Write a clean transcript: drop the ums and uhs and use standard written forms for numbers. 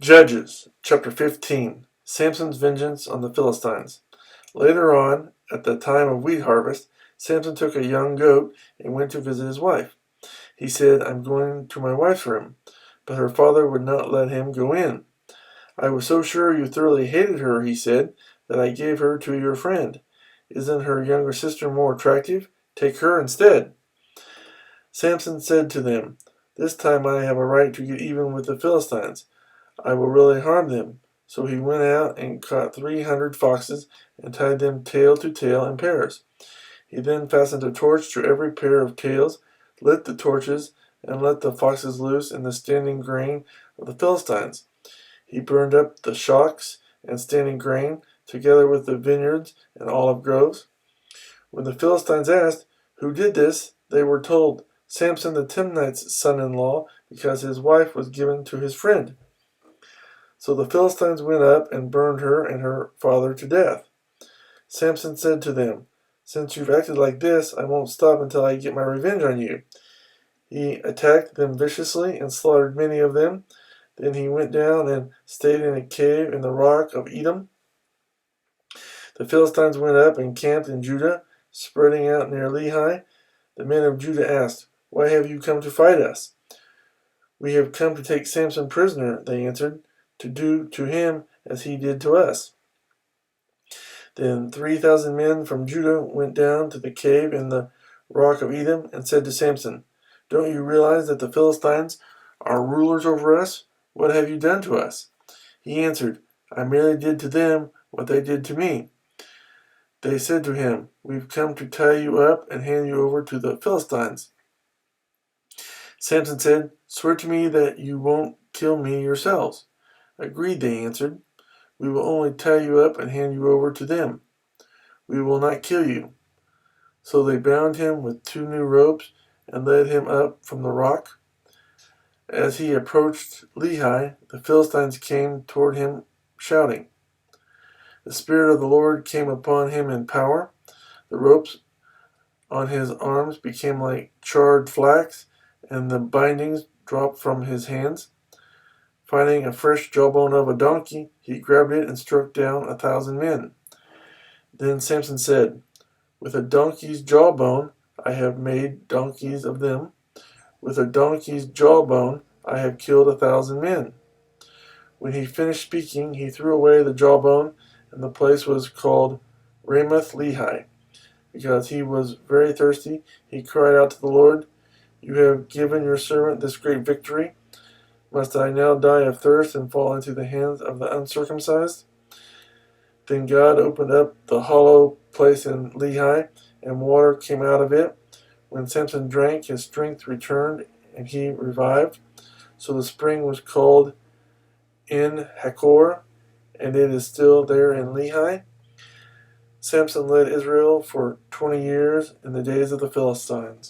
Judges chapter 15. Samson's vengeance on the Philistines. Later on, at the time of wheat harvest, Samson took a young goat and went to visit his wife. He said, "I'm going to my wife's room," but her father would not let him go in. "I was so sure you thoroughly hated her," he said, "that I gave her to your friend. Isn't her younger sister more attractive? Take her instead." Samson said to them, "This time I have a right to get even with the Philistines. I will really harm them." So he went out and caught 300 foxes and tied them tail to tail in pairs. He then fastened a torch to every pair of tails, lit the torches, and let the foxes loose in the standing grain of the Philistines. He burned up the shocks and standing grain, together with the vineyards and olive groves. When the Philistines asked, "Who did this?" they were told, "Samson the Timnite's son-in-law, because his wife was given to his friend." So the Philistines went up and burned her and her father to death. Samson said to them, "Since you've acted like this, I won't stop until I get my revenge on you." He attacked them viciously and slaughtered many of them. Then he went down and stayed in a cave in the rock of Edom. The Philistines went up and camped in Judah, spreading out near Lehi. The men of Judah asked, "Why have you come to fight us?" "We have come to take Samson prisoner," they answered, "to do to him as he did to us." Then 3,000 men from Judah went down to the cave in the rock of Edom and said to Samson, "Don't you realize that the Philistines are rulers over us? What have you done to us?" He answered, "I merely did to them what they did to me." They said to him, "We've come to tie you up and hand you over to the Philistines." Samson said, "Swear to me that you won't kill me yourselves." "Agreed," they answered. "We will only tie you up and hand you over to them. We will not kill you." So they bound him with 2 new ropes and led him up from the rock. As he approached Lehi, the Philistines came toward him shouting. The Spirit of the Lord came upon him in power. The ropes on his arms became like charred flax, and the bindings dropped from his hands. Finding a fresh jawbone of a donkey, he grabbed it and struck down 1,000 men. Then Samson said, "With a donkey's jawbone I have made donkeys of them. With a donkey's jawbone I have killed 1,000 men." When he finished speaking, he threw away the jawbone, and the place was called Ramoth Lehi. Because he was very thirsty, he cried out to the Lord, "You have given your servant this great victory. Must I now die of thirst and fall into the hands of the uncircumcised?" Then God opened up the hollow place in Lehi, and water came out of it. When Samson drank, his strength returned, and he revived. So the spring was called En Hakor, and it is still there in Lehi. Samson led Israel for 20 years in the days of the Philistines.